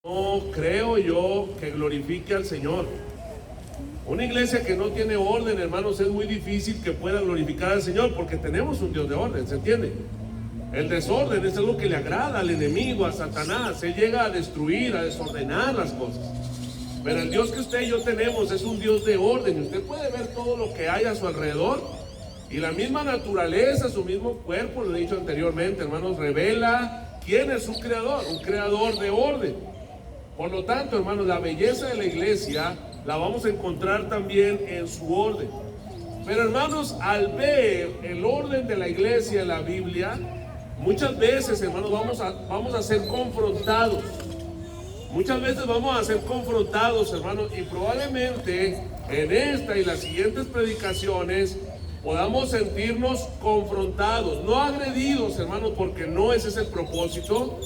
No creo yo que glorifique al Señor. Una iglesia que no tiene orden, hermanos, es muy difícil que pueda glorificar al Señor, porque tenemos un Dios de orden, ¿se entiende? El desorden es algo que le agrada al enemigo, a Satanás. Él llega a destruir, a desordenar las cosas. Pero el Dios que usted y yo tenemos es un Dios de orden. Y usted puede ver todo lo que hay a su alrededor. Y la misma naturaleza, su mismo cuerpo, lo he dicho anteriormente, hermanos, revela quién es su creador, un creador de orden. Por lo tanto, hermanos, la belleza de la iglesia la vamos a encontrar también en su orden. Pero, hermanos, al ver el orden de la iglesia en la Biblia, muchas veces, hermanos, vamos a ser confrontados. Muchas veces vamos a ser confrontados, hermanos, y probablemente en esta y las siguientes predicaciones podamos sentirnos confrontados, no agredidos, hermanos, porque no ese es el propósito.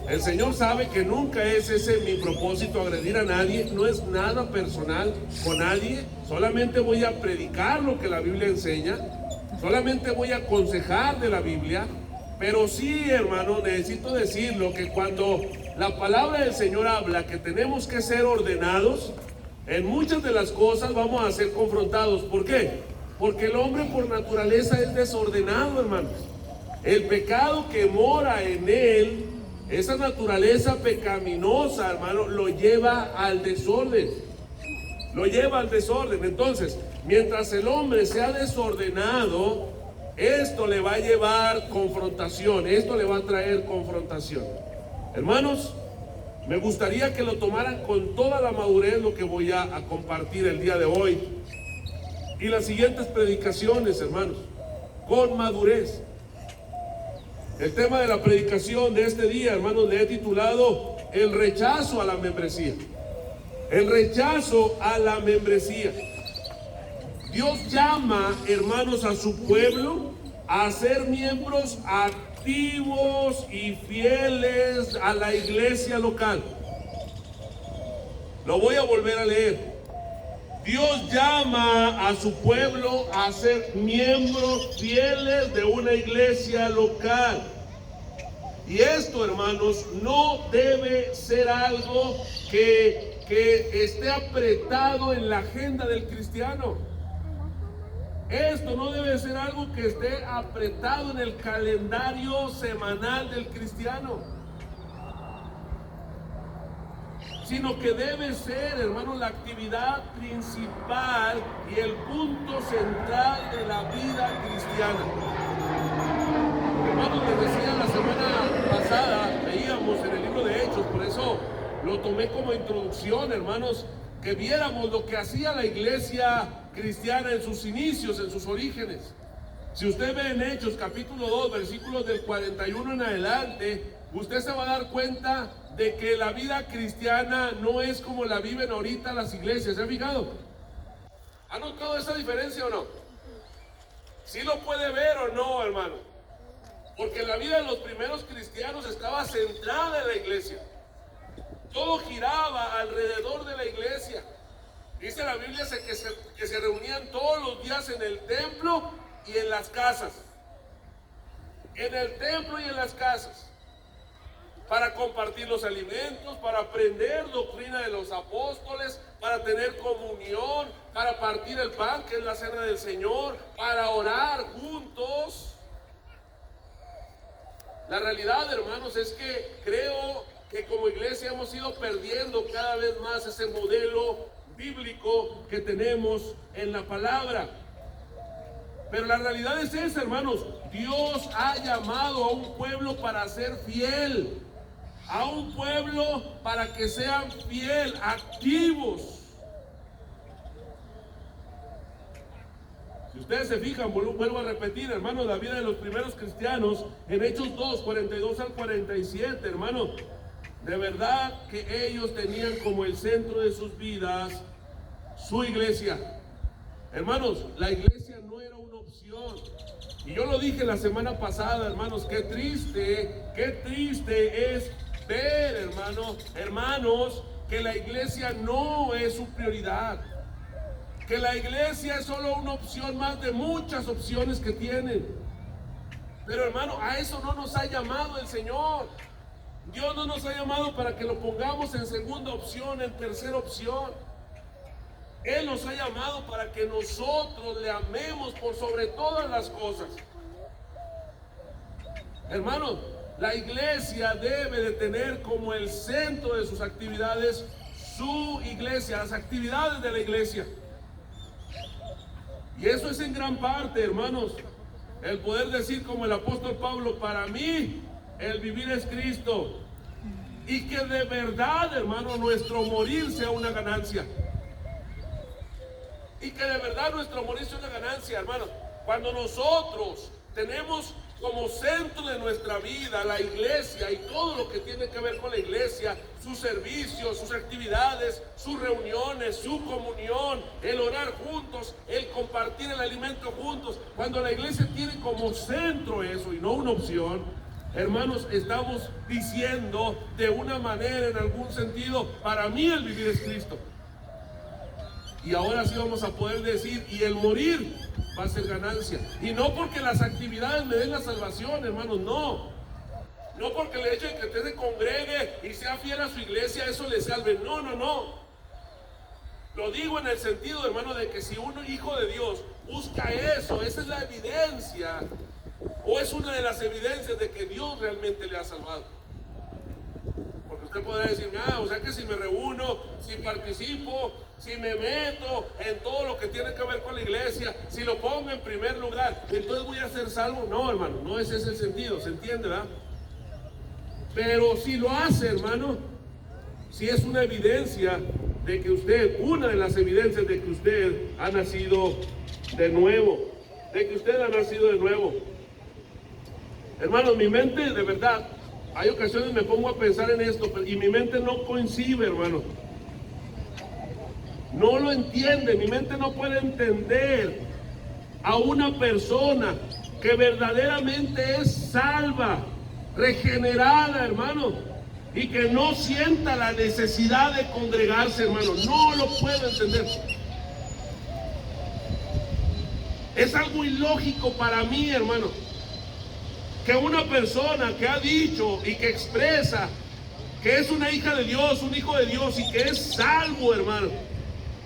El Señor sabe que nunca es ese mi propósito, agredir a nadie. No es nada personal con nadie. Solamente voy a predicar lo que la Biblia enseña. Solamente voy a aconsejar de la Biblia. Pero sí, hermano, necesito decirlo, que cuando la palabra del Señor habla que tenemos que ser ordenados, en muchas de las cosas vamos a ser confrontados. ¿Por qué? Porque el hombre por naturaleza es desordenado, hermanos. El pecado que mora en él, esa naturaleza pecaminosa, hermano, lo lleva al desorden. Lo lleva al desorden. Entonces, mientras el hombre sea desordenado, esto le va a llevar confrontación. Esto le va a traer confrontación. Hermanos, me gustaría que lo tomaran con toda la madurez lo que voy a compartir el día de hoy. Y las siguientes predicaciones, hermanos, con madurez. El tema de la predicación de este día, hermanos, le he titulado el rechazo a la membresía. El rechazo a la membresía. Dios llama, hermanos, a su pueblo a ser miembros activos y fieles a la iglesia local. Lo voy a volver a leer. Dios llama a su pueblo a ser miembros fieles de una iglesia local. Y esto, hermanos, no debe ser algo que esté apretado en la agenda del cristiano. Esto no debe ser algo que esté apretado en el calendario semanal del cristiano, sino que debe ser, hermanos, la actividad principal y el punto central de la vida cristiana. Hermanos, les decía la semana pasada, veíamos en el libro de Hechos, por eso lo tomé como introducción, hermanos, que viéramos lo que hacía la iglesia cristiana en sus inicios, en sus orígenes. Si usted ve en Hechos capítulo 2, versículos del 41 en adelante, usted se va a dar cuenta de que la vida cristiana no es como la viven ahorita las iglesias. ¿Se ha fijado? ¿Ha notado esa diferencia o no? ¿Sí lo puede ver o no, hermano? Porque la vida de los primeros cristianos estaba centrada en la iglesia. Todo giraba alrededor de la iglesia. Dice la Biblia que se reunían todos los días en el templo y en las casas. En el templo y en las casas. Para compartir los alimentos, para aprender doctrina de los apóstoles, para tener comunión, para partir el pan, que es la cena del Señor, para orar juntos. La realidad, hermanos, es que creo que como iglesia hemos ido perdiendo cada vez más ese modelo bíblico que tenemos en la palabra. Pero la realidad es esa, hermanos. Dios ha llamado a un pueblo para ser fiel. A un pueblo para que sean fiel, activos. Si ustedes se fijan, vuelvo a repetir, hermanos, la vida de los primeros cristianos en Hechos 2, 42 al 47, hermanos, de verdad que ellos tenían como el centro de sus vidas su iglesia. Hermanos, la iglesia no era una opción. Y yo lo dije la semana pasada, hermanos, qué triste es ver, hermanos, que la iglesia no es su prioridad. Que la iglesia es solo una opción más de muchas opciones que tienen. Pero, hermano, a eso no nos ha llamado el Señor. Dios no nos ha llamado para que lo pongamos en segunda opción, en tercera opción. Él nos ha llamado para que nosotros le amemos por sobre todas las cosas. Hermanos, la iglesia debe de tener como el centro de sus actividades su iglesia, las actividades de la iglesia. Y eso es en gran parte, hermanos, el poder decir como el apóstol Pablo: para mí el vivir es Cristo. Y que de verdad, hermano, nuestro morir sea una ganancia. Y que de verdad nuestro morir sea una ganancia, hermano. Cuando nosotros tenemos como centro de nuestra vida la iglesia y todo lo que tiene que ver con la iglesia, sus servicios, sus actividades, sus reuniones, su comunión, el orar juntos, el compartir el alimento juntos, cuando la iglesia tiene como centro eso y no una opción, hermanos, estamos diciendo de una manera, en algún sentido: para mí el vivir es Cristo. Y ahora sí vamos a poder decir: y el morir va a ser ganancia. Y no porque las actividades me den la salvación, hermanos, no. No porque el hecho de que usted se congregue y sea fiel a su iglesia, eso le salve. No, no, no. Lo digo en el sentido, hermano, de que si un hijo de Dios busca eso, esa es la evidencia, o es una de las evidencias de que Dios realmente le ha salvado. Porque usted podrá decir: o sea que si me reúno, si participo, si me meto en todo lo que tiene que ver con la iglesia, si lo pongo en primer lugar, entonces voy a ser salvo. No, hermano, no ese es el sentido, ¿se entiende, verdad? Pero si lo hace, hermano, si es una evidencia de que usted, una de las evidencias de que usted ha nacido de nuevo, de que usted ha nacido de nuevo. Hermano, mi mente, de verdad, hay ocasiones me pongo a pensar en esto, y mi mente no coincide, hermano. No lo entiende, mi mente no puede entender a una persona que verdaderamente es salva, regenerada, hermano, y que no sienta la necesidad de congregarse, hermano. No lo puedo entender. Es algo ilógico para mí, hermano, que una persona que ha dicho y que expresa que es una hija de Dios, un hijo de Dios y que es salvo, hermano,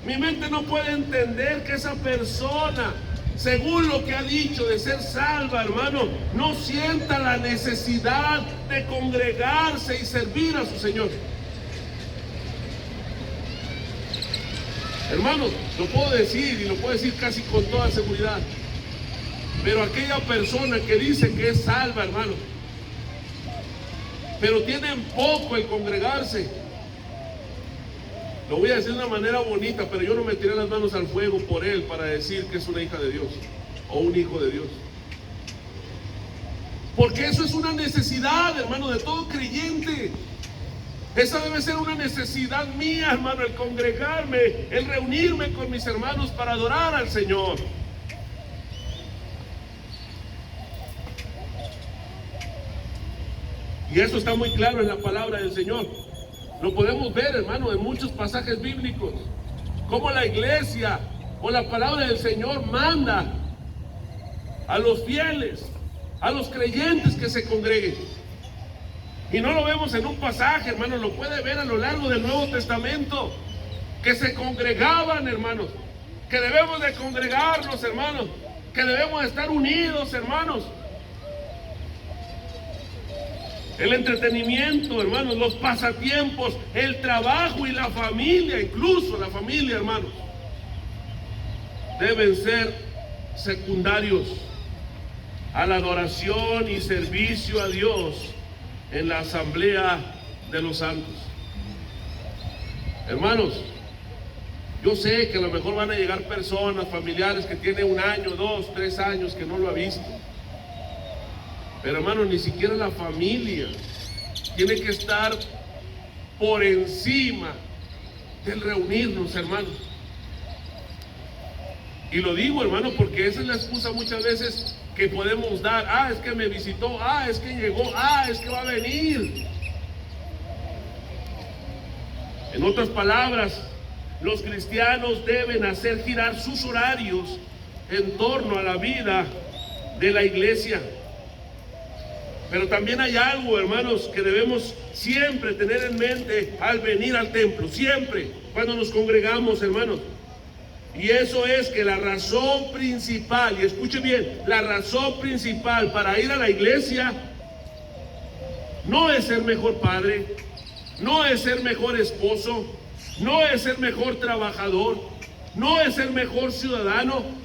mi mente no puede entender que esa persona, según lo que ha dicho de ser salva, hermano, no sienta la necesidad de congregarse y servir a su Señor. Hermanos, lo puedo decir y lo puedo decir casi con toda seguridad, pero aquella persona que dice que es salva, hermano, pero tiene en poco el congregarse, lo voy a decir de una manera bonita, pero yo no me tiré las manos al fuego por él para decir que es una hija de Dios o un hijo de Dios. Porque eso es una necesidad, hermano, de todo creyente. Esa debe ser una necesidad mía, hermano, el congregarme, el reunirme con mis hermanos para adorar al Señor. Y eso está muy claro en la palabra del Señor. Lo podemos ver, hermano, en muchos pasajes bíblicos, cómo la iglesia o la palabra del Señor manda a los fieles, a los creyentes que se congreguen. Y no lo vemos en un pasaje, hermano, lo puede ver a lo largo del Nuevo Testamento, que se congregaban, hermanos, que debemos de congregarnos, hermanos, que debemos de estar unidos, hermanos. El entretenimiento, hermanos, los pasatiempos, el trabajo y la familia, incluso la familia, hermanos, deben ser secundarios a la adoración y servicio a Dios en la asamblea de los santos. Hermanos, yo sé que a lo mejor van a llegar personas, familiares que tienen 1 año, 2, 3 años que no lo ha visto. Pero, hermano, ni siquiera la familia tiene que estar por encima del reunirnos, hermano. Y lo digo, hermano, porque esa es la excusa muchas veces que podemos dar. Es que me visitó, es que llegó, es que va a venir. En otras palabras, los cristianos deben hacer girar sus horarios en torno a la vida de la iglesia. Pero también hay algo, hermanos, que debemos siempre tener en mente al venir al templo, siempre, cuando nos congregamos, hermanos. Y eso es que la razón principal, y escuche bien, la razón principal para ir a la iglesia no es ser mejor padre, no es ser mejor esposo, no es ser mejor trabajador, no es ser mejor ciudadano.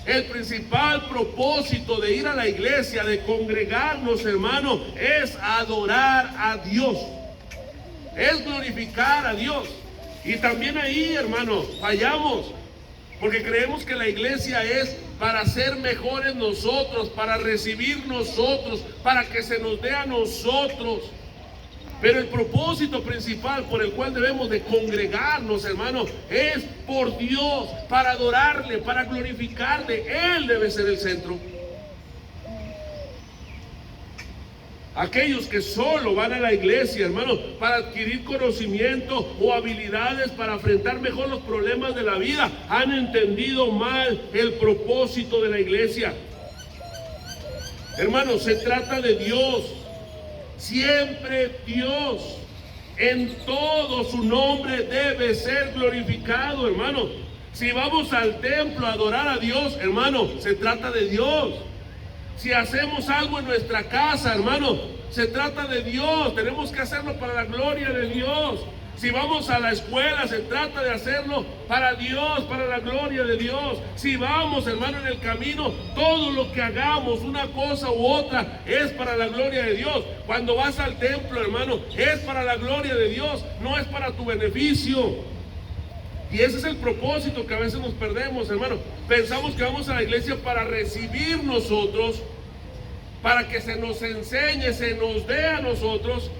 El principal propósito de ir a la iglesia, de congregarnos, hermano, es adorar a Dios, es glorificar a Dios. Y también ahí, hermano, fallamos, porque creemos que la iglesia es para ser mejores nosotros, para recibir nosotros, para que se nos dé a nosotros. Pero el propósito principal por el cual debemos de congregarnos, hermano, es por Dios, para adorarle, para glorificarle. Él debe ser el centro. Aquellos que solo van a la iglesia, hermano, para adquirir conocimiento o habilidades para enfrentar mejor los problemas de la vida, han entendido mal el propósito de la iglesia. Hermano, se trata de Dios. Siempre Dios, en todo su nombre debe ser glorificado, hermano. Si vamos al templo a adorar a Dios, hermano, se trata de Dios. Si hacemos algo en nuestra casa, hermano, se trata de Dios. Tenemos que hacerlo para la gloria de Dios. Si vamos a la escuela, se trata de hacerlo para Dios, para la gloria de Dios. Si vamos, hermano, en el camino, todo lo que hagamos, una cosa u otra, es para la gloria de Dios. Cuando vas al templo, hermano, es para la gloria de Dios, no es para tu beneficio. Y ese es el propósito que a veces nos perdemos, hermano. Pensamos que vamos a la iglesia para recibir nosotros, para que se nos enseñe, se nos dé a nosotros,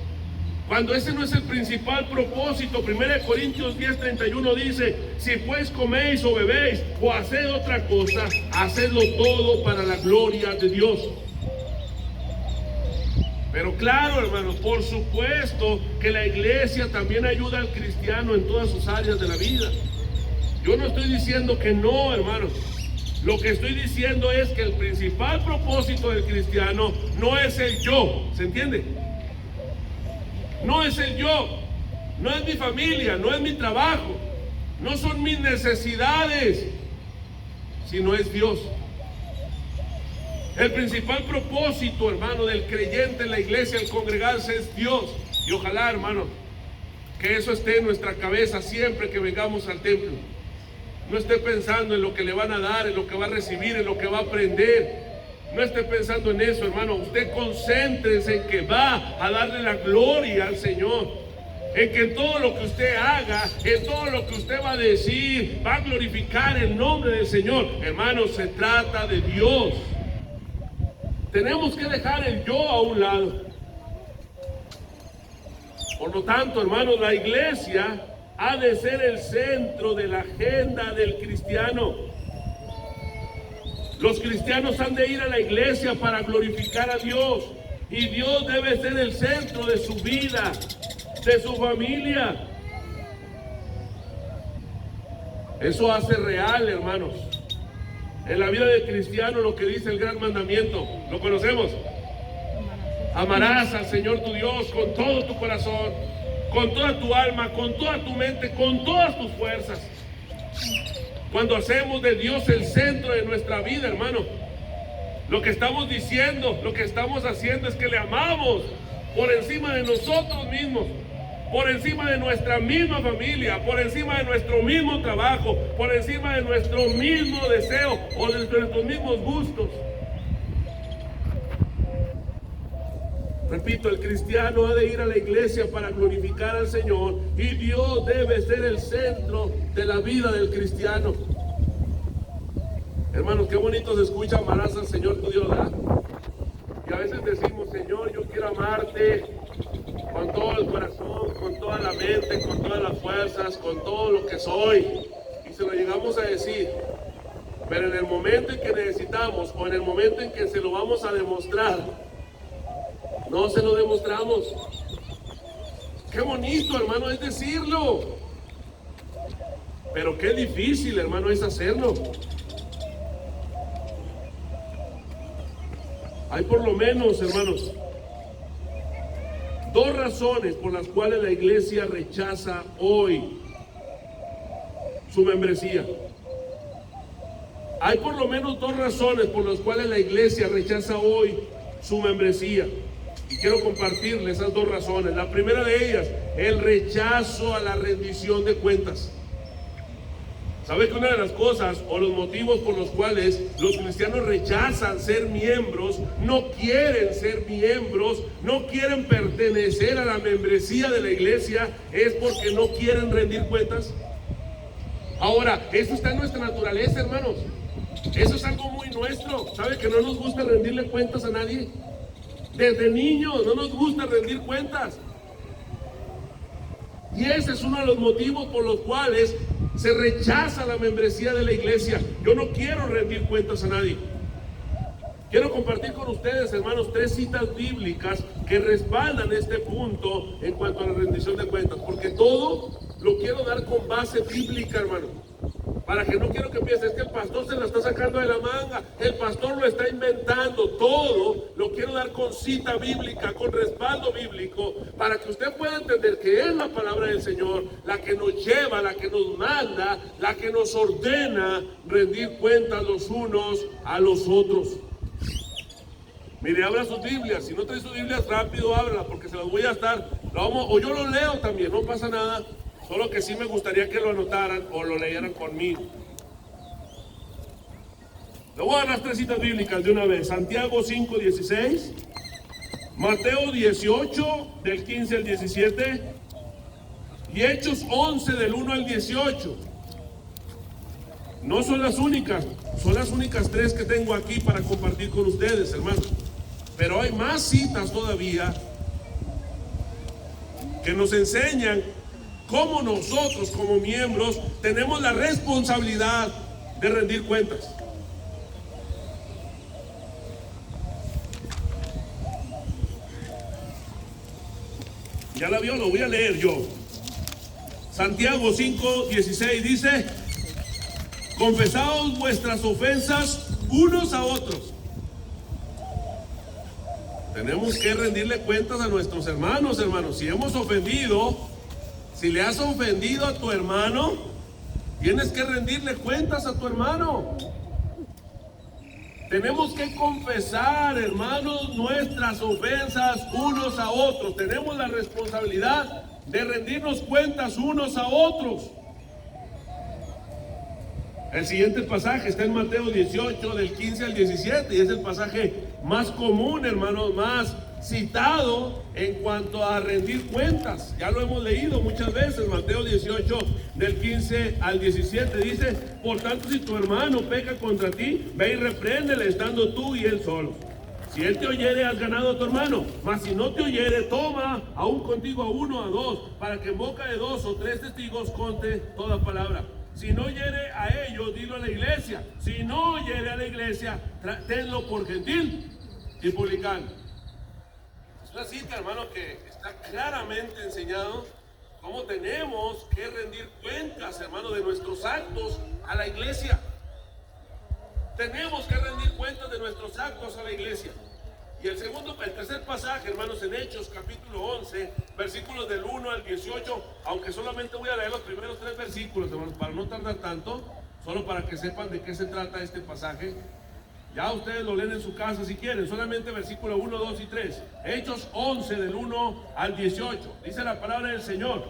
cuando ese no es el principal propósito. 1 Corintios 10:31 dice: si pues coméis o bebéis o haced otra cosa, hacedlo todo para la gloria de Dios. Pero claro, hermanos, por supuesto que la iglesia también ayuda al cristiano en todas sus áreas de la vida. Yo no estoy diciendo que no, hermanos. Lo que estoy diciendo es que el principal propósito del cristiano no es el yo, ¿se entiende? No es el yo, no es mi familia, no es mi trabajo, no son mis necesidades, sino es Dios. El principal propósito, hermano, del creyente en la iglesia al congregarse es Dios. Y ojalá, hermano, que eso esté en nuestra cabeza siempre que vengamos al templo. No esté pensando en lo que le van a dar, en lo que va a recibir, en lo que va a aprender. No esté pensando en eso, hermano. Usted concéntrese en que va a darle la gloria al Señor. En que en todo lo que usted haga, en todo lo que usted va a decir, va a glorificar el nombre del Señor. Hermano, se trata de Dios. Tenemos que dejar el yo a un lado. Por lo tanto, hermanos, la iglesia ha de ser el centro de la agenda del cristiano. Los cristianos han de ir a la iglesia para glorificar a Dios. Y Dios debe ser el centro de su vida, de su familia. Eso hace real, hermanos, en la vida del cristiano lo que dice el gran mandamiento. ¿Lo conocemos? Amarás al Señor tu Dios con todo tu corazón, con toda tu alma, con toda tu mente, con todas tus fuerzas. Cuando hacemos de Dios el centro de nuestra vida, hermano, lo que estamos diciendo, lo que estamos haciendo es que le amamos por encima de nosotros mismos, por encima de nuestra misma familia, por encima de nuestro mismo trabajo, por encima de nuestro mismo deseo o de nuestros mismos gustos. Repito, el cristiano ha de ir a la iglesia para glorificar al Señor y Dios debe ser el centro de la vida del cristiano. Hermanos, qué bonito se escucha: amarás al Señor tu Dios, ¿verdad? Y a veces decimos: Señor, yo quiero amarte con todo el corazón, con toda la mente, con todas las fuerzas, con todo lo que soy. Y se lo llegamos a decir, pero en el momento en que necesitamos o en el momento en que se lo vamos a demostrar, no se lo demostramos. Qué bonito, hermano, es decirlo, pero qué difícil, hermano, es hacerlo. Hay por lo menos, hermanos, dos razones por las cuales la iglesia rechaza hoy su membresía. Hay por lo menos dos razones por las cuales la iglesia rechaza hoy su membresía. Y quiero compartirles esas dos razones. La primera de ellas, el rechazo a la rendición de cuentas. ¿Sabe que una de las cosas o los motivos por los cuales los cristianos rechazan ser miembros, no quieren ser miembros, no quieren pertenecer a la membresía de la iglesia, es porque no quieren rendir cuentas? Ahora, eso está en nuestra naturaleza, hermanos. Eso es algo muy nuestro. ¿Sabe que no nos gusta rendirle cuentas a nadie? Desde niños no nos gusta rendir cuentas. Y ese es uno de los motivos por los cuales se rechaza la membresía de la iglesia. Yo no quiero rendir cuentas a nadie. Quiero compartir con ustedes, hermanos, 3 citas bíblicas que respaldan este punto en cuanto a la rendición de cuentas. Porque todo lo quiero dar con base bíblica, hermano. Para que no quiero que pienses que el pastor se la está sacando de la manga, el pastor lo está inventando. Todo lo quiero dar con cita bíblica, con respaldo bíblico, para que usted pueda entender que es la palabra del Señor la que nos lleva, la que nos manda, la que nos ordena rendir cuentas los unos a los otros. Mire, abra sus Biblias. Si no trae sus Biblias, rápido ábrala, porque se las voy a estar. O yo lo leo también, no pasa nada. Solo que sí me gustaría que lo anotaran o lo leyeran conmigo. Le voy a dar las 3 citas bíblicas de una vez. Santiago 5:16, Mateo 18, del 15 al 17, y Hechos 11, del 1 al 18. No son las únicas 3 que tengo aquí para compartir con ustedes, hermanos. Pero hay más citas todavía que nos enseñan cómo nosotros como miembros tenemos la responsabilidad de rendir cuentas. Ya la vio, lo voy a leer yo. Santiago 5:16 dice: confesaos vuestras ofensas unos a otros. Tenemos que rendirle cuentas a nuestros hermanos, Si hemos ofendido, si le has ofendido a tu hermano, tienes que rendirle cuentas a tu hermano. Tenemos que confesar, hermanos, nuestras ofensas unos a otros. Tenemos la responsabilidad de rendirnos cuentas unos a otros. El siguiente pasaje está en Mateo 18, del 15 al 17, y es el pasaje más común, hermanos, más citado en cuanto a rendir cuentas. Ya lo hemos leído muchas veces. Mateo 18, del 15 al 17 dice: por tanto, si tu hermano peca contra ti, ve y repréndele, estando tú y él solos. Si él te oyere, has ganado a tu hermano. Mas si no te oyere, toma aún contigo a 1 o a 2, para que en boca de 2 o 3 testigos conte toda palabra. Si no oyere a ellos, dilo a la iglesia. Si no oyere a la iglesia, tenlo por gentil y publicano. Es una cita, hermano, que está claramente enseñado cómo tenemos que rendir cuentas, hermano, de nuestros actos a la iglesia. Tenemos que rendir cuentas de nuestros actos a la iglesia. Y el tercer pasaje, hermanos, en Hechos capítulo 11, versículos del 1 al 18, aunque solamente voy a leer los primeros 3 versículos, hermanos, para no tardar tanto, solo para que sepan de qué se trata este pasaje. Ya ustedes lo leen en su casa si quieren, solamente versículo 1, 2 y 3. Hechos 11, del 1 al 18. Dice la palabra del Señor: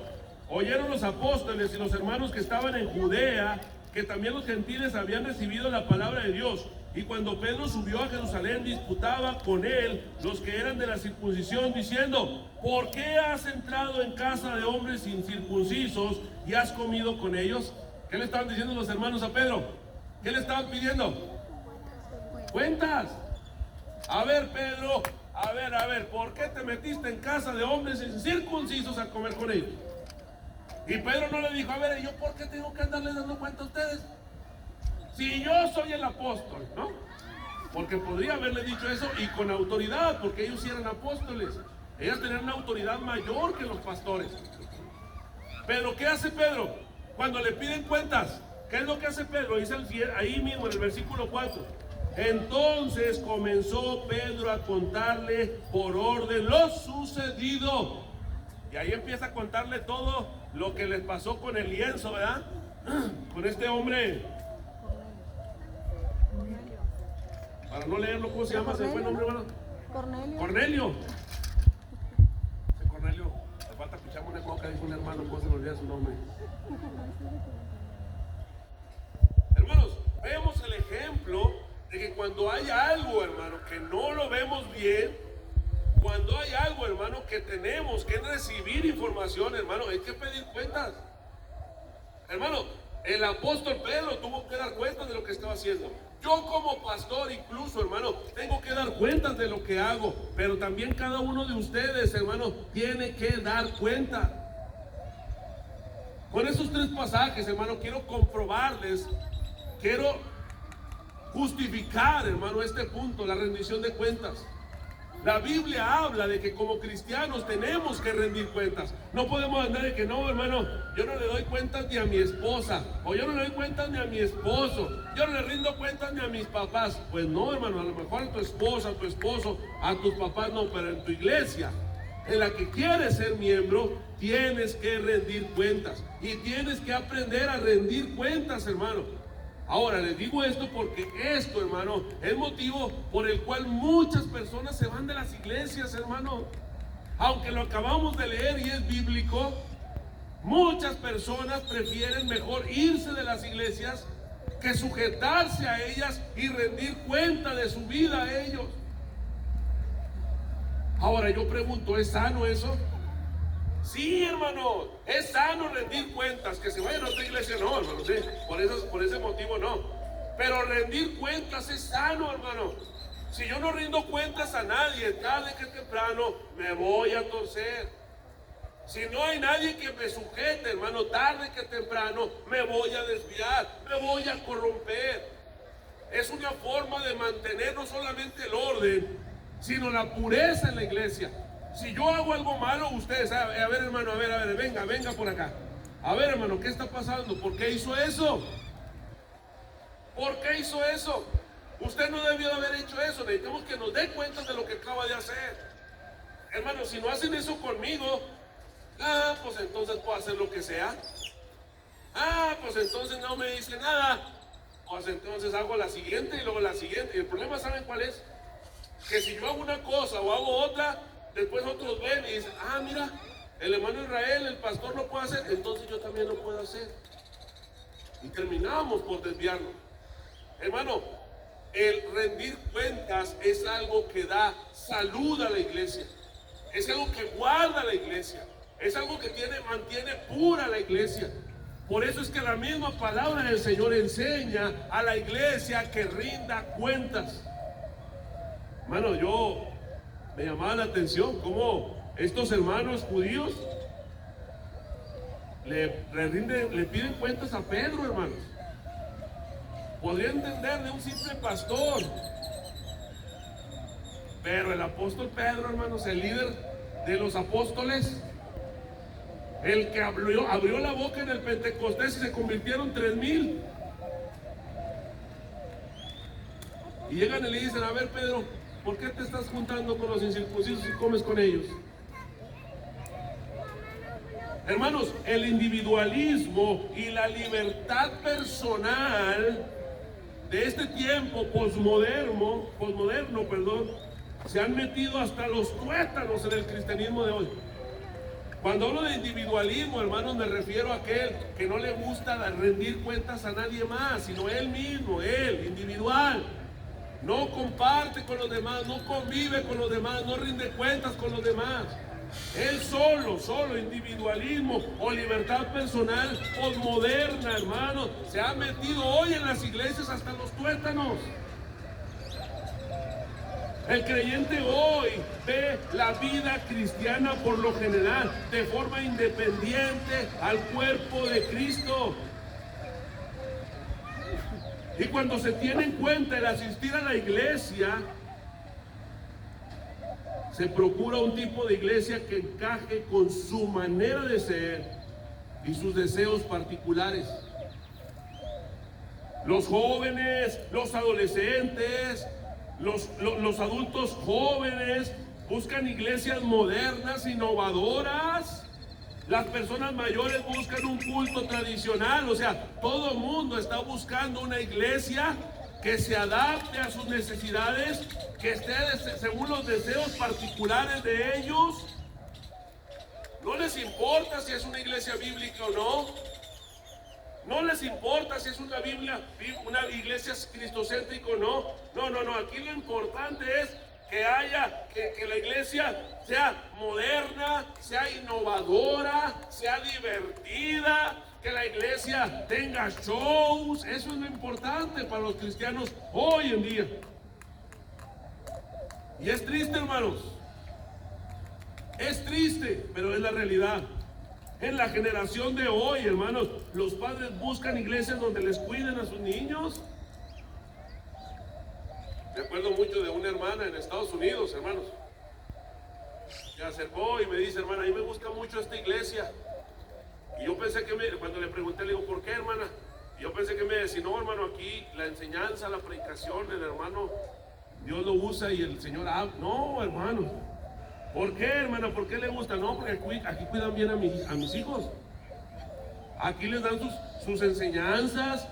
oyeron los apóstoles y los hermanos que estaban en Judea que también los gentiles habían recibido la palabra de Dios. Y cuando Pedro subió a Jerusalén, disputaba con él los que eran de la circuncisión, diciendo: ¿por qué has entrado en casa de hombres incircuncisos y has comido con ellos? ¿Qué le estaban diciendo los hermanos a Pedro? ¿Qué le estaban pidiendo? Cuentas. A ver, Pedro, a ver, ¿por qué te metiste en casa de hombres incircuncisos a comer con ellos? Y Pedro no le dijo: a ver, ¿yo por qué tengo que andarles dando cuenta a ustedes? Si yo soy el apóstol, ¿no? Porque podría haberle dicho eso, y con autoridad, porque ellos sí eran apóstoles. Ellos tenían una autoridad mayor que los pastores. Pero ¿qué hace Pedro? Cuando le piden cuentas, ¿qué es lo que hace Pedro? Dice ahí mismo en el versículo 4: Entonces comenzó Pedro a contarle por orden lo sucedido. Y ahí empieza a contarle todo lo que les pasó con el lienzo, ¿verdad? Con este hombre. Para no leerlo, ¿cómo se llama? ¿Se fue el nombre, hermano? Cornelio. Ese Cornelio, le falta escuchar una coca, dijo un hermano, ¿cómo se me olvida su nombre? Hermanos, vemos el ejemplo de que cuando hay algo, hermano, que no lo vemos bien, cuando hay algo, hermano, que tenemos que recibir información, hermano, hay que pedir cuentas. Hermano, el apóstol Pedro tuvo que dar cuentas de lo que estaba haciendo. Yo como pastor incluso, hermano, tengo que dar cuentas de lo que hago, pero también cada uno de ustedes, hermano, tiene que dar cuenta. Con esos tres pasajes, hermano, quiero comprobarles, quiero justificar, hermano, este punto, la rendición de cuentas. La Biblia habla de que como cristianos tenemos que rendir cuentas. No podemos andar de que no, hermano, yo no le doy cuentas ni a mi esposa, o yo no le doy cuentas ni a mi esposo, yo no le rindo cuentas ni a mis papás. Pues no, hermano, a lo mejor a tu esposa, a tu esposo, a tus papás no, pero en tu iglesia, en la que quieres ser miembro, tienes que rendir cuentas. Y tienes que aprender a rendir cuentas, hermano. Ahora, les digo esto porque esto, hermano, es motivo por el cual muchas personas se van de las iglesias, hermano. Aunque lo acabamos de leer y es bíblico, muchas personas prefieren mejor irse de las iglesias que sujetarse a ellas y rendir cuenta de su vida a ellos. Ahora, yo pregunto, ¿es sano eso? Sí, hermano, es sano rendir cuentas. Que se vayan a otra iglesia, no, hermano, sí, por ese motivo no. Pero rendir cuentas es sano, hermano. Si yo no rindo cuentas a nadie, tarde que temprano me voy a torcer. Si no hay nadie que me sujete, hermano, tarde que temprano me voy a desviar, me voy a corromper. Es una forma de mantener no solamente el orden, sino la pureza en la iglesia. Si yo hago algo malo, ustedes, a ver, hermano, a ver, venga por acá. A ver, hermano, ¿qué está pasando? ¿Por qué hizo eso? ¿Por qué hizo eso? Usted no debió de haber hecho eso. Necesitamos que nos dé cuenta de lo que acaba de hacer. Hermano, si no hacen eso conmigo, pues entonces puedo hacer lo que sea. Pues entonces no me dice nada. Pues entonces hago la siguiente y luego la siguiente. Y el problema, ¿saben cuál es? Que si yo hago una cosa o hago otra, después otros ven y dicen, mira, el hermano Israel, el pastor lo puede hacer, entonces yo también lo puedo hacer. Y terminamos por desviarnos. Hermano, el rendir cuentas es algo que da salud a la iglesia. Es algo que guarda la iglesia. Es algo que mantiene pura la iglesia. Por eso es que la misma palabra del Señor enseña a la iglesia que rinda cuentas. Hermano, me llamaba la atención cómo estos hermanos judíos le piden cuentas a Pedro, hermanos. Podría entender de un simple pastor, pero el apóstol Pedro, hermanos, el líder de los apóstoles, el que abrió la boca en el Pentecostés y se convirtieron 3,000. Y llegan y le dicen, a ver, Pedro, ¿por qué te estás juntando con los incircuncisos y comes con ellos? Hermanos, el individualismo y la libertad personal de este tiempo posmoderno, se han metido hasta los tuétanos en el cristianismo de hoy. Cuando hablo de individualismo, hermanos, me refiero a aquel que no le gusta rendir cuentas a nadie más, sino él mismo, él, individual. No comparte con los demás, no convive con los demás, no rinde cuentas con los demás. Él solo, individualismo o libertad personal posmoderna, hermano, se ha metido hoy en las iglesias hasta los tuétanos. El creyente hoy ve la vida cristiana por lo general de forma independiente al cuerpo de Cristo. Y cuando se tiene en cuenta el asistir a la iglesia, se procura un tipo de iglesia que encaje con su manera de ser y sus deseos particulares. Los jóvenes, los adolescentes, los adultos jóvenes buscan iglesias modernas, innovadoras. Las personas mayores buscan un culto tradicional. O sea, todo el mundo está buscando una iglesia que se adapte a sus necesidades, que esté según los deseos particulares de ellos. No les importa si es una iglesia bíblica o no. No les importa si es una iglesia cristocéntrica o no. No. Aquí lo importante es que la iglesia sea moderna, sea innovadora, sea divertida, que la iglesia tenga shows. Eso es lo importante para los cristianos hoy en día. Y es triste, hermanos. Es triste, pero es la realidad. En la generación de hoy, hermanos, los padres buscan iglesias donde les cuiden a sus niños. Me acuerdo mucho de una hermana en Estados Unidos, hermanos. Se acercó y me dice, hermana, a mí me gusta mucho esta iglesia. Y yo pensé que cuando le pregunté, le digo, ¿por qué, hermana? Y yo pensé que me decía, no, hermano, aquí la enseñanza, la predicación, el hermano, Dios lo usa y el Señor habla. No, hermano. ¿Por qué, hermana? ¿Por qué le gusta? No, porque aquí cuidan bien a mis hijos. Aquí les dan sus enseñanzas,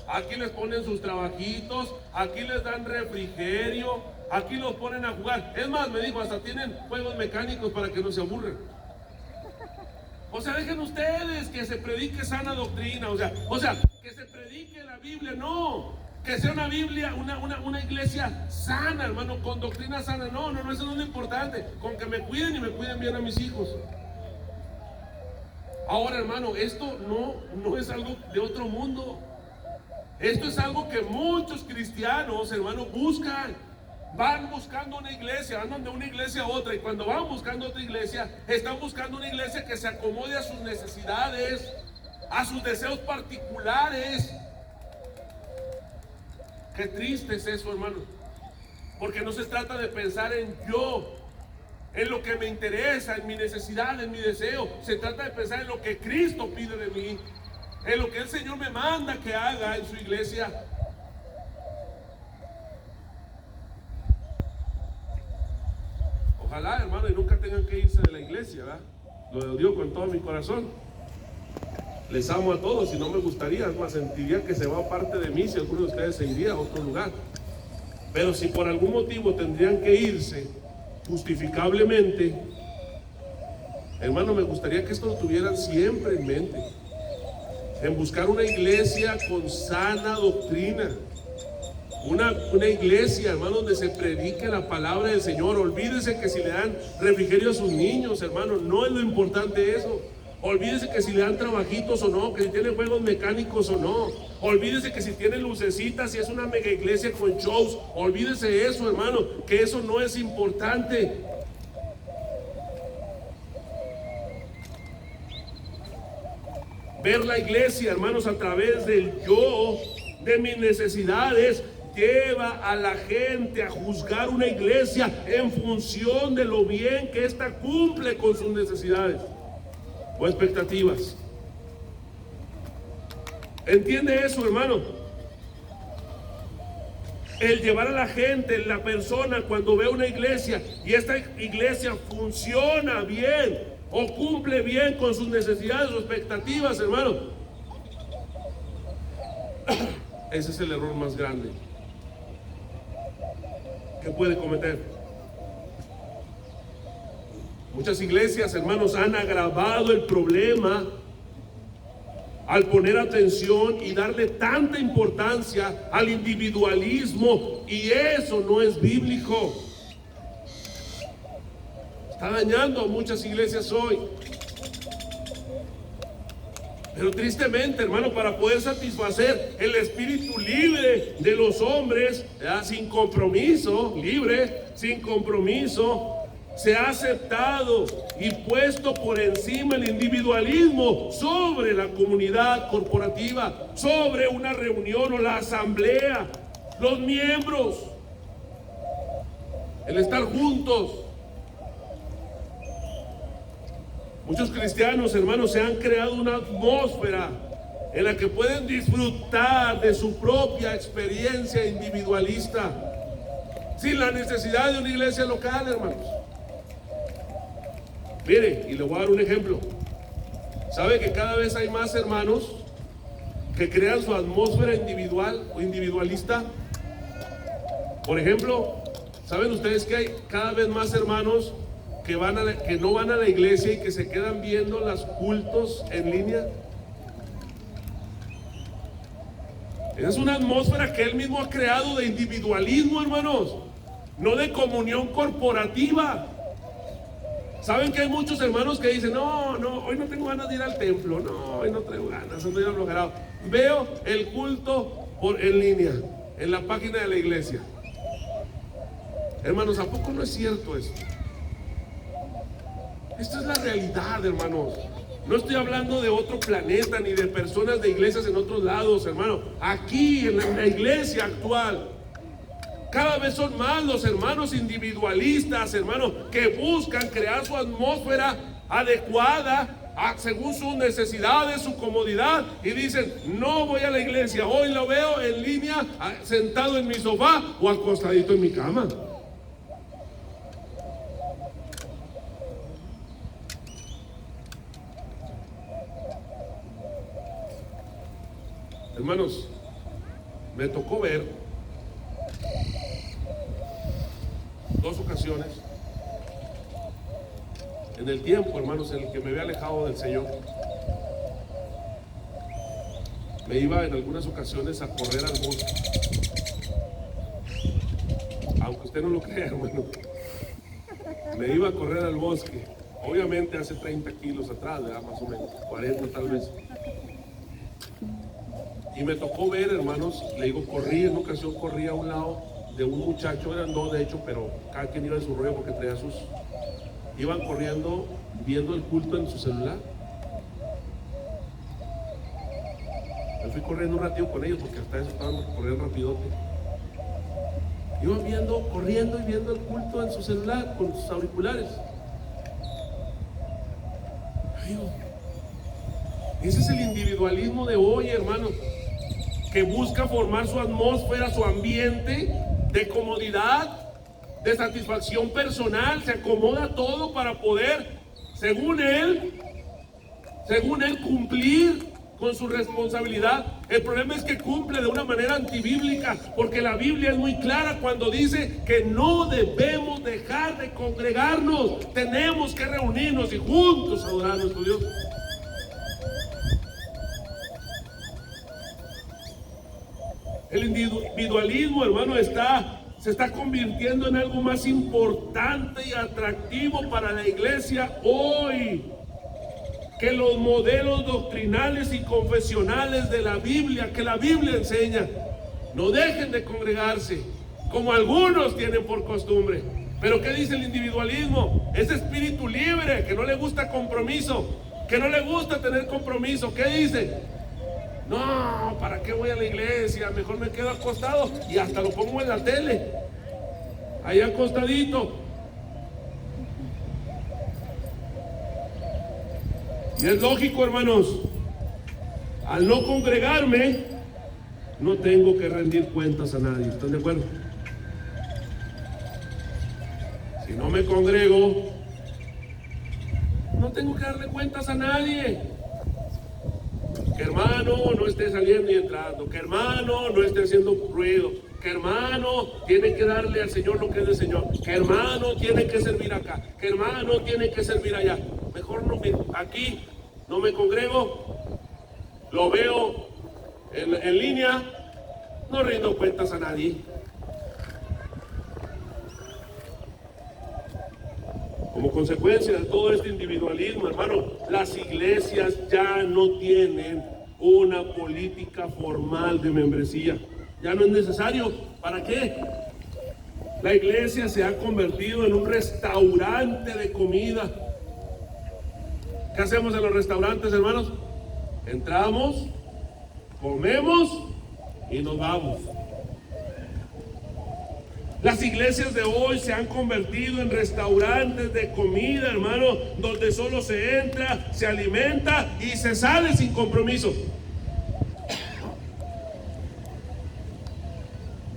aquí les ponen sus trabajitos, aquí les dan refrigerio, aquí los ponen a jugar. Es más, me dijo, hasta tienen juegos mecánicos para que no se aburren. O sea, dejen ustedes que se predique sana doctrina, o sea, que se predique la Biblia, no. Que sea una Biblia, una iglesia sana, hermano, con doctrina sana. No, eso no es lo importante. Con que me cuiden y me cuiden bien a mis hijos. Ahora, hermano, esto no es algo de otro mundo. Esto es algo que muchos cristianos, hermano, buscan. Van buscando una iglesia, andan de una iglesia a otra. Y cuando van buscando otra iglesia, están buscando una iglesia que se acomode a sus necesidades, a sus deseos particulares. Qué triste es eso, hermano, porque no se trata de pensar en yo, en lo que me interesa, en mi necesidad, en mi deseo. Se trata de pensar en lo que Cristo pide de mí, en lo que el Señor me manda que haga en su iglesia. Ojalá, hermano, y nunca tengan que irse de la iglesia, ¿verdad? Lo digo con todo mi corazón. Les amo a todos y no me gustaría, es más, sentiría que se va parte de mí si alguno de ustedes se iría a otro lugar. Pero si por algún motivo tendrían que irse justificablemente, hermano, me gustaría que esto lo tuvieran siempre en mente. En buscar una iglesia con sana doctrina. Una iglesia, hermano, donde se predique la palabra del Señor. Olvídese que si le dan refrigerio a sus niños, hermano, no es lo importante eso. Olvídese que si le dan trabajitos o no, que si tiene juegos mecánicos o no. Olvídese que si tiene lucecitas, si es una mega iglesia con shows. Olvídese eso, hermano, que eso no es importante. Ver la iglesia, hermanos, a través del yo, de mis necesidades, lleva a la gente a juzgar una iglesia en función de lo bien que ésta cumple con sus necesidades o expectativas. ¿Entiende eso, hermano? El llevar a la gente, la persona, cuando ve una iglesia y esta iglesia funciona bien o cumple bien con sus necesidades o expectativas, hermano, ese es el error más grande que puede cometer. Muchas iglesias, hermanos, han agravado el problema al poner atención y darle tanta importancia al individualismo, y eso no es bíblico. Está dañando a muchas iglesias hoy. Pero tristemente, hermano, para poder satisfacer el espíritu libre de los hombres, sin compromiso, libre, sin compromiso, se ha aceptado y puesto por encima el individualismo sobre la comunidad corporativa, sobre una reunión o la asamblea, los miembros, el estar juntos. Muchos cristianos, hermanos, se han creado una atmósfera en la que pueden disfrutar de su propia experiencia individualista, sin la necesidad de una iglesia local, hermanos. Mire, y le voy a dar un ejemplo. ¿Sabe que cada vez hay más hermanos que crean su atmósfera individual o individualista? Por ejemplo, ¿saben ustedes que hay cada vez más hermanos que no van a la iglesia y que se quedan viendo los cultos en línea? Esa es una atmósfera que él mismo ha creado de individualismo, hermanos, no de comunión corporativa. ¿Saben que hay muchos hermanos que dicen, no, hoy no tengo ganas de ir al templo, no, hoy no traigo ganas, estoy aflojerado, veo el culto en línea, en la página de la iglesia? Hermanos, ¿a poco no es cierto esto? Esta es la realidad, hermanos. No estoy hablando de otro planeta ni de personas de iglesias en otros lados, hermano. Aquí en la iglesia actual, cada vez son más los hermanos individualistas, hermanos, que buscan crear su atmósfera adecuada según sus necesidades, su comodidad, y dicen, no voy a la iglesia, hoy lo veo en línea, sentado en mi sofá o acostadito en mi cama. Hermanos, me tocó ver 2 ocasiones en el tiempo, hermanos, en el que me había alejado del Señor. Me iba en algunas ocasiones a correr al bosque, aunque usted no lo crea, hermano. Me iba a correr al bosque, obviamente hace 30 kilos atrás, ¿verdad? Más o menos, 40 tal vez. Y me tocó ver, hermanos, le digo, en una ocasión corrí a un lado de un muchacho, eran 2 de hecho, pero cada quien iba en su rollo porque traía iban corriendo, viendo el culto en su celular. Yo fui corriendo un ratito con ellos porque hasta eso estaban corriendo rapidote. Iban corriendo y viendo el culto en su celular con sus auriculares. Digo, ese es el individualismo de hoy, hermanos, que busca formar su atmósfera, su ambiente de comodidad, de satisfacción personal, se acomoda todo para poder, según él cumplir con su responsabilidad. El problema es que cumple de una manera antibíblica, porque la Biblia es muy clara cuando dice que no debemos dejar de congregarnos, tenemos que reunirnos y juntos adorar a nuestro Dios. El individualismo, hermano, se está convirtiendo en algo más importante y atractivo para la iglesia hoy que los modelos doctrinales y confesionales de la Biblia, que la Biblia enseña. No dejen de congregarse, como algunos tienen por costumbre. Pero ¿qué dice el individualismo? Ese espíritu libre, que no le gusta compromiso, que no le gusta tener compromiso. ¿Qué dice? No, ¿para qué voy a la iglesia? Mejor me quedo acostado y hasta lo pongo en la tele, ahí acostadito. Y es lógico, hermanos, al no congregarme, no tengo que rendir cuentas a nadie. ¿Están de acuerdo? Si no me congrego, no tengo que darle cuentas a nadie. Que hermano no esté saliendo y entrando, que hermano no esté haciendo ruido, que hermano tiene que darle al Señor lo que es del Señor, que hermano tiene que servir acá, que hermano tiene que servir allá. Mejor no, aquí no me congrego, lo veo en línea, no rindo cuentas a nadie. Como consecuencia de todo este individualismo, hermano, las iglesias ya no tienen una política formal de membresía. Ya no es necesario. ¿Para qué? La iglesia se ha convertido en un restaurante de comida. ¿Qué hacemos en los restaurantes, hermanos? Entramos, comemos y nos vamos. Las iglesias de hoy se han convertido en restaurantes de comida, hermano, donde solo se entra, se alimenta y se sale sin compromiso.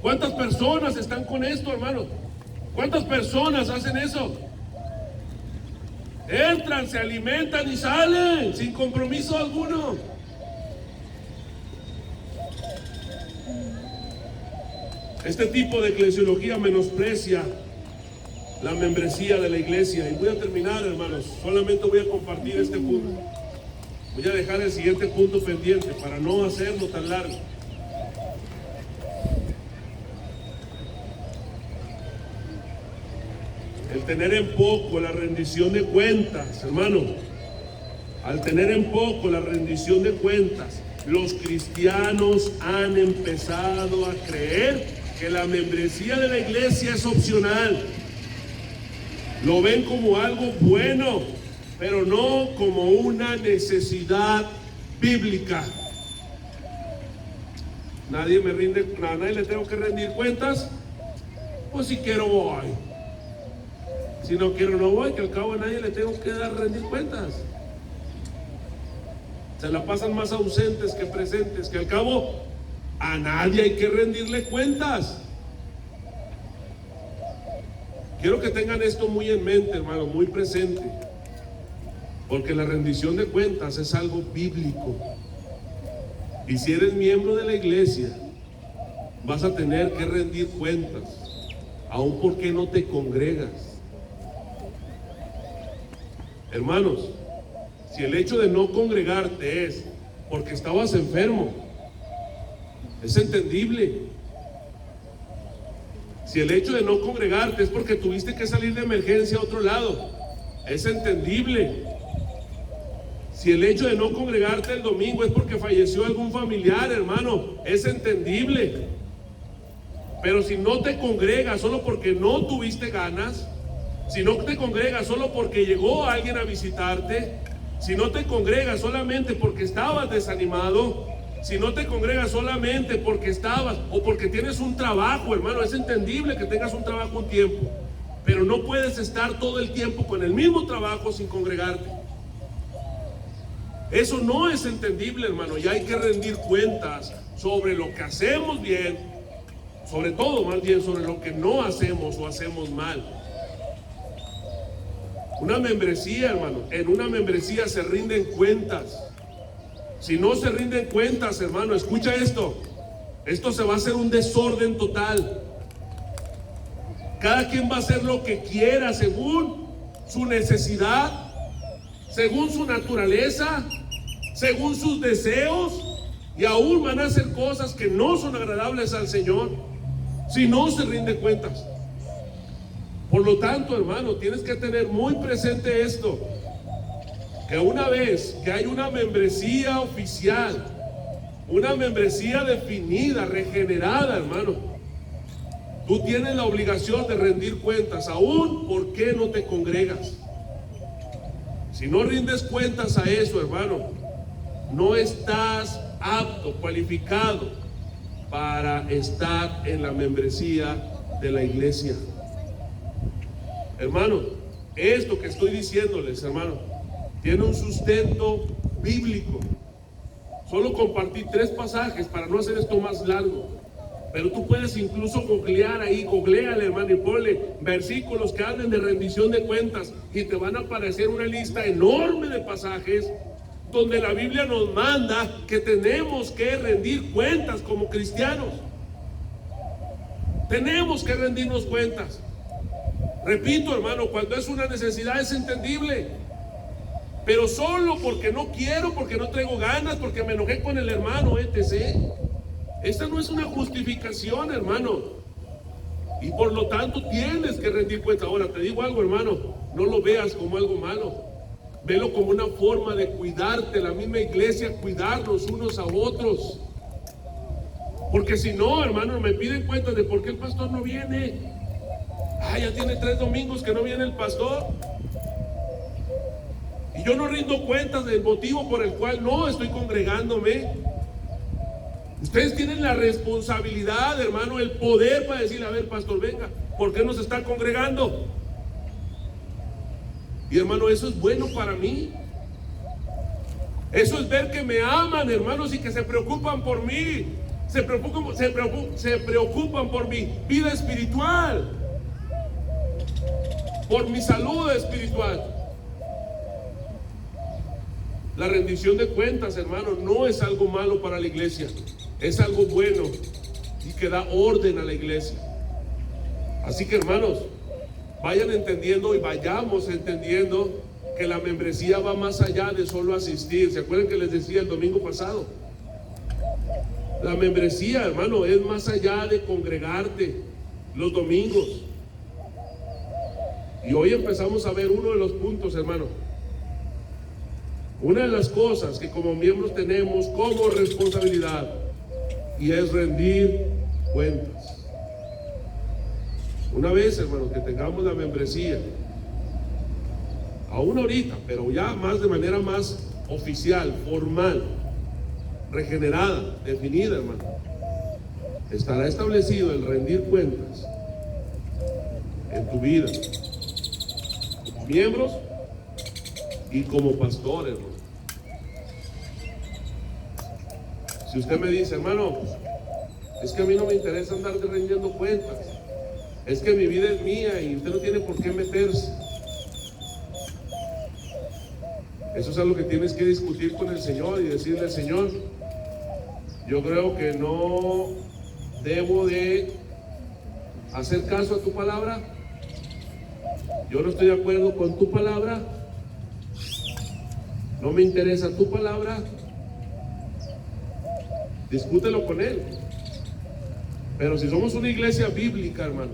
¿Cuántas personas están con esto, hermano? ¿Cuántas personas hacen eso? Entran, se alimentan y salen sin compromiso alguno. Este tipo de eclesiología menosprecia la membresía de la iglesia. Y voy a terminar, hermanos. Solamente voy a compartir este punto. Voy a dejar el siguiente punto pendiente para no hacerlo tan largo. El tener en poco la rendición de cuentas, hermano. Al tener en poco la rendición de cuentas, los cristianos han empezado a creer que la membresía de la iglesia es opcional. Lo ven como algo bueno, pero no como una necesidad bíblica. A nadie le tengo que rendir cuentas. Pues si quiero voy. Si no quiero no voy, que al cabo a nadie le tengo que rendir cuentas. Se la pasan más ausentes que presentes, que al cabo a nadie hay que rendirle cuentas. Quiero que tengan esto muy en mente, hermano, muy presente, porque la rendición de cuentas es algo bíblico. Y si eres miembro de la iglesia, vas a tener que rendir cuentas, aun porque no te congregas. Hermanos, si el hecho de no congregarte es porque estabas enfermo, es entendible. Si el hecho de no congregarte es porque tuviste que salir de emergencia a otro lado, es entendible. Si el hecho de no congregarte el domingo es porque falleció algún familiar, hermano, es entendible. Pero si no te congregas solo porque no tuviste ganas, si no te congregas solo porque llegó alguien a visitarte, si no te congregas solamente porque estabas desanimado, si no te congregas solamente porque estabas o porque tienes un trabajo, hermano, es entendible que tengas un trabajo un tiempo, pero no puedes estar todo el tiempo con el mismo trabajo sin congregarte. Eso no es entendible, hermano, y hay que rendir cuentas sobre lo que hacemos bien, sobre todo más bien sobre lo que no hacemos o hacemos mal. Una membresía, hermano, en una membresía se rinden cuentas. Si no se rinden cuentas, hermano, escucha esto. Esto se va a hacer un desorden total. Cada quien va a hacer lo que quiera según su necesidad, según su naturaleza, según sus deseos, y aún van a hacer cosas que no son agradables al Señor si no se rinden cuentas. Por lo tanto, hermano, tienes que tener muy presente esto, que una vez que hay una membresía oficial, una membresía definida, regenerada, hermano, tú tienes la obligación de rendir cuentas, aún por qué no te congregas. Si no rindes cuentas a eso, hermano, no estás apto, cualificado para estar en la membresía de la iglesia. Hermano, esto que estoy diciéndoles, hermano, tiene un sustento bíblico. Solo compartí 3 pasajes para no hacer esto más largo, pero tú puedes incluso googleale, hermano, y ponle versículos que hablen de rendición de cuentas y te van a aparecer una lista enorme de pasajes donde la Biblia nos manda que tenemos que rendir cuentas como cristianos. Tenemos que rendirnos cuentas. Repito, hermano, cuando es una necesidad es entendible, pero solo porque no quiero, porque no traigo ganas, porque me enojé con el hermano, etc. Esta no es una justificación, hermano, y por lo tanto tienes que rendir cuenta. Ahora te digo algo, hermano, no lo veas como algo malo, velo como una forma de cuidarte, la misma iglesia, cuidarnos unos a otros. Porque si no, hermano, me piden cuentas de por qué el pastor no viene. Ya tiene 3 domingos que no viene el pastor. Y yo no rindo cuentas del motivo por el cual no estoy congregándome. Ustedes tienen la responsabilidad, hermano, el poder para decirle, a ver, pastor, venga, ¿por qué no se está congregando? Y hermano, eso es bueno para mí. Eso es ver que me aman, hermanos, y que se preocupan por mí. se preocupan por mi vida espiritual, por mi salud espiritual. La rendición de cuentas, hermano, no es algo malo para la iglesia, es algo bueno y que da orden a la iglesia. Así que, hermanos, vayan entendiendo y vayamos entendiendo que la membresía va más allá de solo asistir. ¿Se acuerdan que les decía el domingo pasado? La membresía, hermano, es más allá de congregarte los domingos. Y hoy empezamos a ver uno de los puntos, hermano. Una de las cosas que como miembros tenemos como responsabilidad, y es rendir cuentas. Una vez, hermano, que tengamos la membresía, aún ahorita, pero ya más de manera más oficial, formal, regenerada, definida, hermano, estará establecido el rendir cuentas en tu vida como miembros y como pastor, hermano. Si usted me dice, hermano, es que a mí no me interesa andar rendiendo cuentas, es que mi vida es mía y usted no tiene por qué meterse. Eso es algo que tienes que discutir con el Señor y decirle, Señor, yo creo que no debo de hacer caso a tu palabra, yo no estoy de acuerdo con tu palabra, no me interesa tu palabra. Discútelo con Él. Pero si somos una iglesia bíblica, hermano,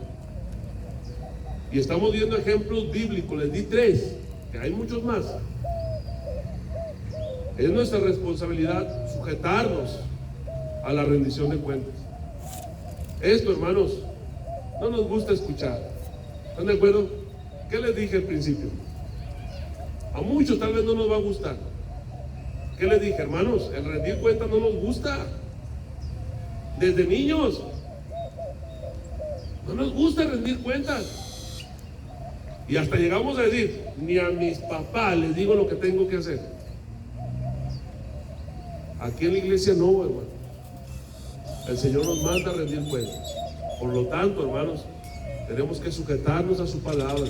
y estamos viendo ejemplos bíblicos, les di 3, que hay muchos más, es nuestra responsabilidad sujetarnos a la rendición de cuentas. Esto, hermanos, no nos gusta escuchar. ¿Están de acuerdo? ¿Qué les dije al principio? A muchos tal vez no nos va a gustar. ¿Qué les dije, hermanos? El rendir cuentas no nos gusta. Desde niños no nos gusta rendir cuentas. Y hasta llegamos a decir, ni a mis papás les digo lo que tengo que hacer. Aquí en la iglesia no, hermano. El Señor nos manda a rendir cuentas. Por lo tanto, hermanos, tenemos que sujetarnos a su palabra.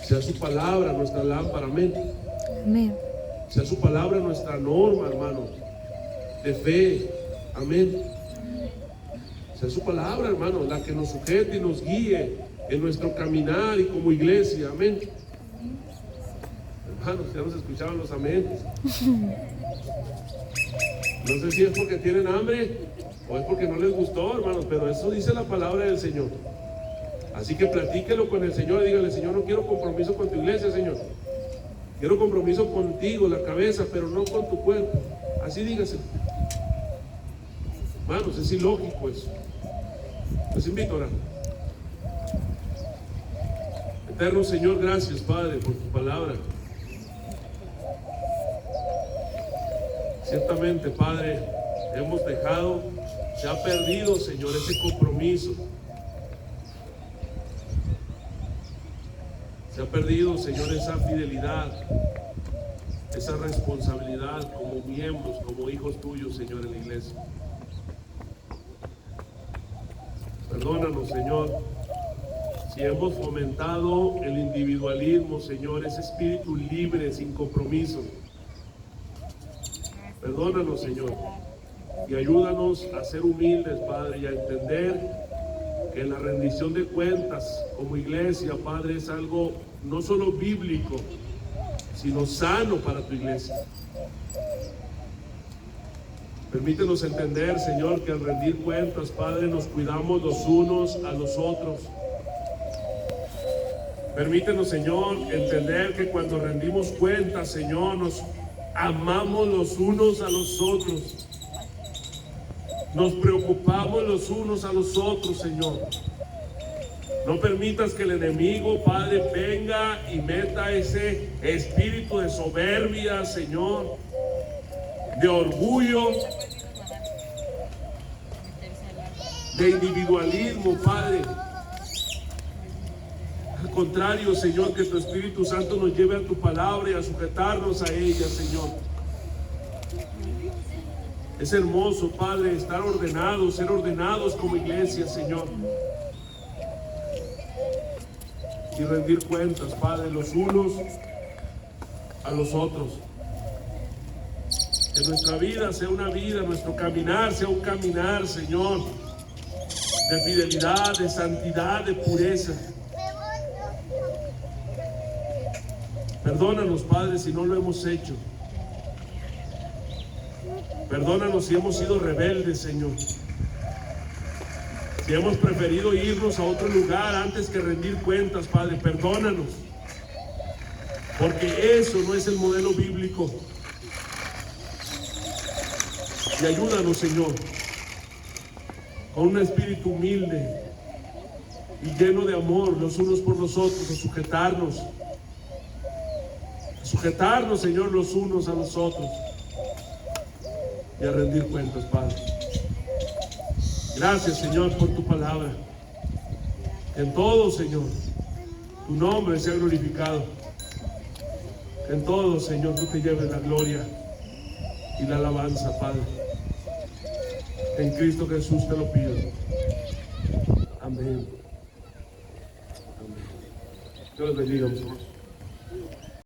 Sea su palabra nuestra lámpara, amén. Amén. Sea su palabra nuestra norma, hermanos, de fe, amén. Sea su palabra, hermano, la que nos sujete y nos guíe en nuestro caminar y como iglesia, amén. Hermanos, ya nos escuchaban los amén. No sé si es porque tienen hambre o es porque no les gustó, hermanos, pero eso dice la palabra del Señor. Así que platíquelo con el Señor y dígale, Señor, no quiero compromiso con tu iglesia, Señor. Quiero compromiso contigo, la cabeza, pero no con tu cuerpo. Así dígase. Hermanos, es ilógico eso. Les invito a orar. Eterno Señor, gracias, Padre, por tu palabra. Ciertamente, Padre, hemos dejado, se ha perdido, Señor, ese compromiso. Se ha perdido, Señor, esa fidelidad, esa responsabilidad como miembros, como hijos tuyos, Señor, en la iglesia. Perdónanos, Señor, si hemos fomentado el individualismo, Señor, ese espíritu libre, sin compromiso. Perdónanos, Señor, y ayúdanos a ser humildes, Padre, y a entender que la rendición de cuentas como iglesia, Padre, es algo no solo bíblico, sino sano para tu iglesia. Permítenos entender, Señor, que al rendir cuentas, Padre, nos cuidamos los unos a los otros. Permítenos, Señor, entender que cuando rendimos cuentas, Señor, nos amamos los unos a los otros. Nos preocupamos los unos a los otros, Señor. No permitas que el enemigo, Padre, venga y meta ese espíritu de soberbia, Señor, de orgullo, de individualismo, Padre. Al contrario, Señor, que tu Espíritu Santo nos lleve a tu palabra y a sujetarnos a ella, Señor. Es hermoso, Padre, estar ordenados, ser ordenados como iglesia, Señor. Y rendir cuentas, Padre, los unos a los otros. Que nuestra vida sea una vida, nuestro caminar sea un caminar, Señor, de fidelidad, de santidad, de pureza. Perdónanos, Padre, si no lo hemos hecho. Perdónanos si hemos sido rebeldes, Señor. Si hemos preferido irnos a otro lugar antes que rendir cuentas, Padre, perdónanos. Porque eso no es el modelo bíblico. Y ayúdanos, Señor, con un espíritu humilde y lleno de amor los unos por los otros, a sujetarnos, Señor, los unos a los otros y a rendir cuentas, Padre. Gracias, Señor, por tu palabra. En todo, Señor, tu nombre sea glorificado. En todo, Señor, tú te lleves la gloria y la alabanza, Padre. En Cristo Jesús te lo pido. Amén. Amén. Dios los bendiga, mis hermanos.